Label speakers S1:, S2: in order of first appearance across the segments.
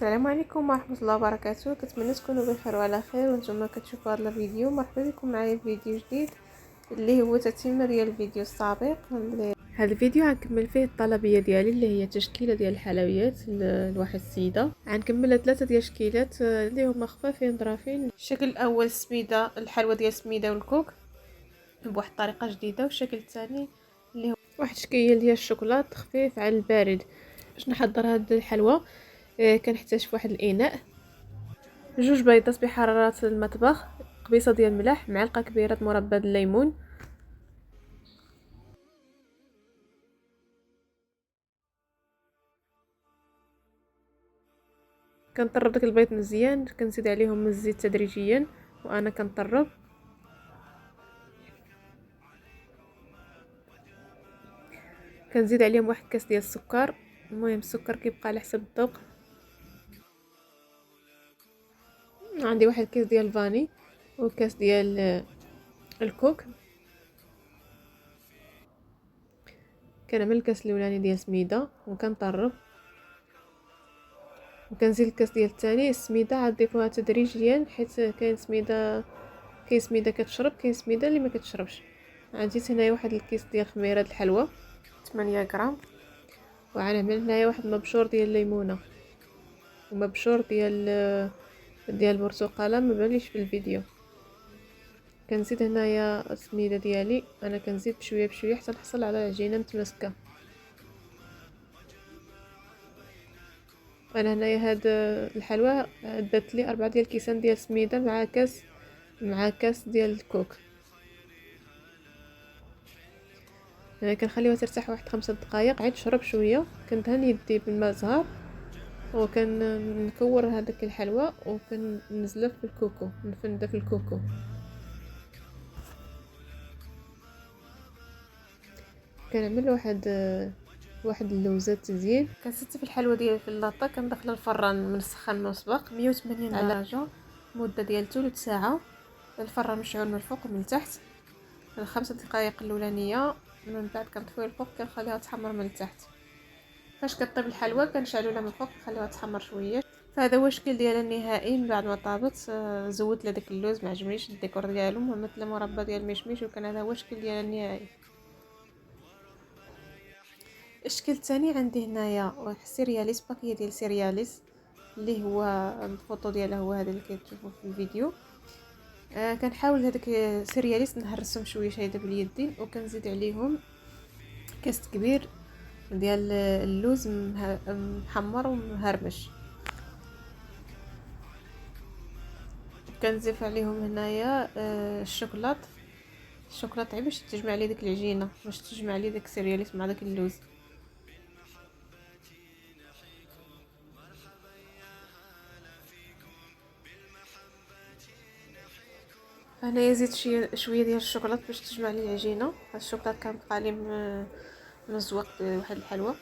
S1: السلام عليكم ورحمه الله وبركاته. كنتمنى تكونوا بخير وعلى خير وانتم كتشوفوا هذا الفيديو. مرحبا بكم معايا في فيديو جديد اللي هو تتمه ديال الفيديو السابق. هذا الفيديو غنكمل فيه الطلبيه ديالي اللي هي تشكيله ديال الحلويات لواحد السيده. غنكملها 3 ديال الشكيلات اللي هما خفافين ظرافين. الشكل الاول السميده، الحلوى ديال السميده والكوك بواحد الطريقه جديده، والشكل الثاني اللي هو واحد الشكل ديال الشوكولاط خفيف على البارد. باش نحضر هاد الحلوى كنحتاج فواحد الاناء 2 بيضات بحراره المطبخ، قبيصه ديال الملح، معلقه كبيره مربى الليمون. كنطرب داك البيض مزيان، كنزيد عليهم الزيت تدريجيا وانا كنطرب. كنزيد عليهم واحد كاس ديال السكر، المهم السكر كيبقى على حسب الذوق. عندي واحد كاس ديال الفاني وكاس ديال الكوك. كنعمل الكاس الاولاني ديال سميده وكنطرب، وكنزيد الكاس ديال الثاني السميده عاد ضيفوها تدريجيا، حيت كاين سميده كتشرب، كاين سميده اللي ما كتشربش. عندي هنايا واحد الكيس ديال خميره الحلوى 8 غرام، وغنعمل هنايا واحد مبشور ديال الليمونه ومبشور ديال البرتقاله ما بانليش في الفيديو. كنزيد هنايا السميده ديالي، انا كنزيد بشويه بشويه حتى نحصل على عجينه متماسكه. انا هنايا هاد الحلوى درت لي 4 ديال الكيسان ديال السميده مع كاس ديال الكوك. كنخليوها ترتاح واحد 5 دقائق عاد تشرب شويه. كندهن يدي بالماء زهر وكنكور هذاك الحلوى وكننزلها في الكوكو، نفنده في الكوكو. كنعمل واحد اللوزات تزيين. كنستف الحلوى ديالي في اللاطه، كندخل الفران مسخن مسبق 180 درجه مده ديال ثلث ساعه. الفران مشعول من الفوق ومن التحت. 5 دقائق الاولانيه، من بعد كنطفيو الفوق كنخليها تحمر من التحت. فاش كطيب الحلوى كنشعلوا لها من الفوق نخليوها تحمر شويه. فهذا هو الشكل ديالها النهائي من بعد ما طابت. زودت لها داك اللوز، ما عجبنيش الديكور ديالو، مثل مربى ديال المشمش، وكان هذا هو الشكل ديالها النهائي. الشكل الثاني عندي هنايا واحد سيرياليس، باكيه ديال سيرياليس اللي هو الفوطو ديالها هو هذا اللي كتشوفوا في الفيديو. كنحاول هذاك سيرياليس نهرسهم شويه شايده باليدين، وكنزيد عليهم كاس كبير ديال اللوز محمر ومهرمش. كنزيف عليهم هنايا الشوكولات غير باش تجمع لي ديك العجينه، باش تجمع لي داك السيرياليس مع داك اللوز. هنايا زيت شويه ديال الشوكولات باش تجمع لي العجينه. هاد الشوكولات كان بقى لي مزوق بواحد الحلوى،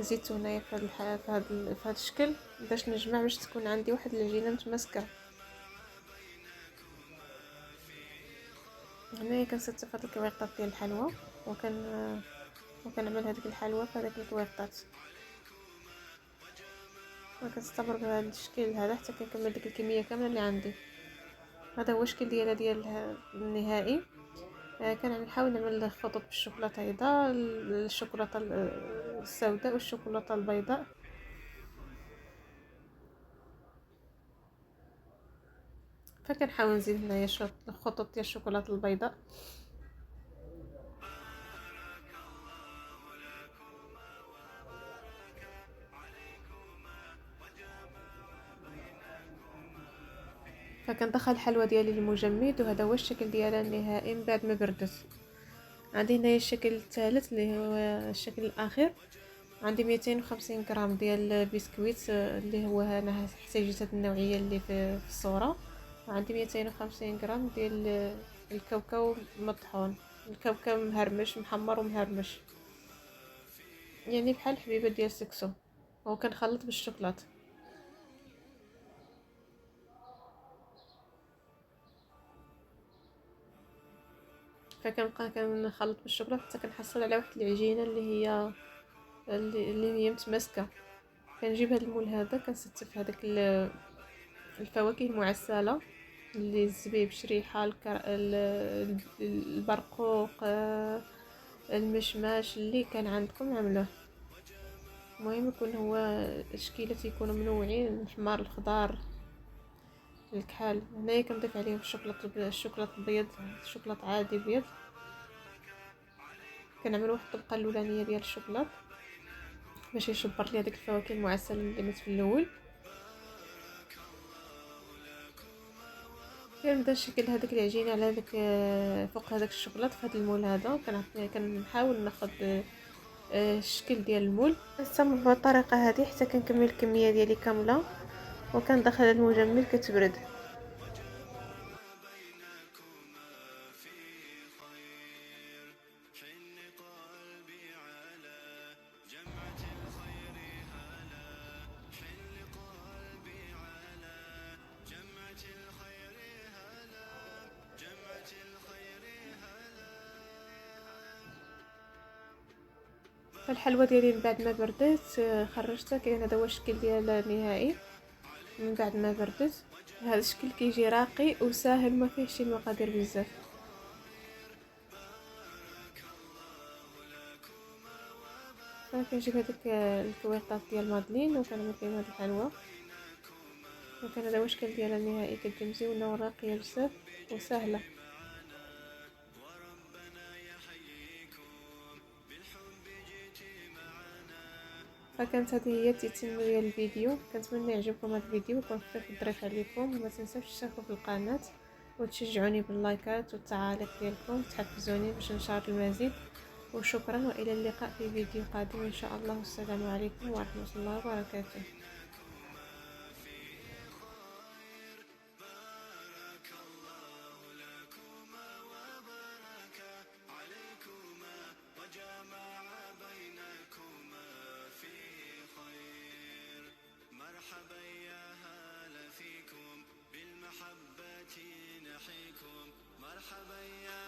S1: زيدته هنايا في هذا الشكل باش نجمع، باش تكون عندي واحد العجينه متماسكه. هنايا كنستف هاد الكويقطات ديال الحلوى وكنعمل هذيك الحلوى في هذاك الكويقطات، وكنستمر بهذا الشكل هذا حتى كنكمل ديك الكميه كامله اللي عندي. هذا هو الشكل ديال النهائي. كنحاول نعمل خطوط بالشوكولاته بيضاء، الشوكولاته السوداء والشوكولاته البيضاء. فكنحاول نزيد هنايا الخطوط ديال الشوكولاته البيضاء. فكندخل الحلوى ديالي المجمد، وهذا هو الشكل ديالها النهائي من بعد ما بردت. عندي هنايا الشكل الثالث اللي هو الشكل الاخير. عندي 250 غرام ديال البسكويت اللي هو انا احتاجيت هذه النوعيه اللي في الصوره. وعندي 250 غرام ديال الكاوكاو مطحون، الكاوكاو مهرمش محمر ومهرمش، يعني بحال الحبيبه ديال سكسو، وكنخلط بالشوكولات. فكنبقى كنخلط بالشوكولات حتى كنحصل على واحد العجينه اللي هي متماسكه. كنجيب هذا المول هذا كنستف هذاك الفواكه المعسله اللي الزبيب، شريحه، البرقوق، المشماش اللي كان عندكم عملوه. المهم يكون هو الشكيلات يكونوا منوعين، الحمار، الخضار، الكحل. هنايا كنضيف عليهم الشوكولاط البيض، الشوكولاط عادي بيض. كنعمل واحد الطبقه الاولانيه ديال الشوكولاط باش يشبر لي هذيك الفواكه المعسله اللي درت في الاول. كنبدا نشكل هذيك العجينه على هذاك فوق هذاك الشوكولاط في هذا المول هذا. كنحاول ناخذ الشكل ديال المول. نستمر بهذه الطريقه هذه حتى كنكمل الكميه ديالي كامله وكندخل المجمد كتبرد. فالحلوى ديالي من بعد ما بردت خرجتها. كاين هذا هو الشكل ديال النهائي من بعد ما بردت. هذا الشكل كيجي راقي وساهل، ما فيهش شي مقادير بزاف. كنجيب هذيك الكويطات ديال مادلين وكنعمل فيهم هذه الحلوى. وكان هذا هو الشكل ديالها النهائي، كتجي مزيونه وراقيه بزاف وسهله. فكانت هذه هي التتمه ديال الفيديو. كنتمنى يعجبكم هذا الفيديو ويكون خفيف الظريف عليكم. وما تنساوش تشتركوا في القناه وتشجعوني باللايكات والتعاليق ديالكم وتحفزوني باش نشر المزيد. وشكرا، والى اللقاء في فيديو قادم ان شاء الله. والسلام عليكم ورحمه الله وبركاته.
S2: مرحبا يا هلا فيكم بالمحبة نحييكم. مرحبا يا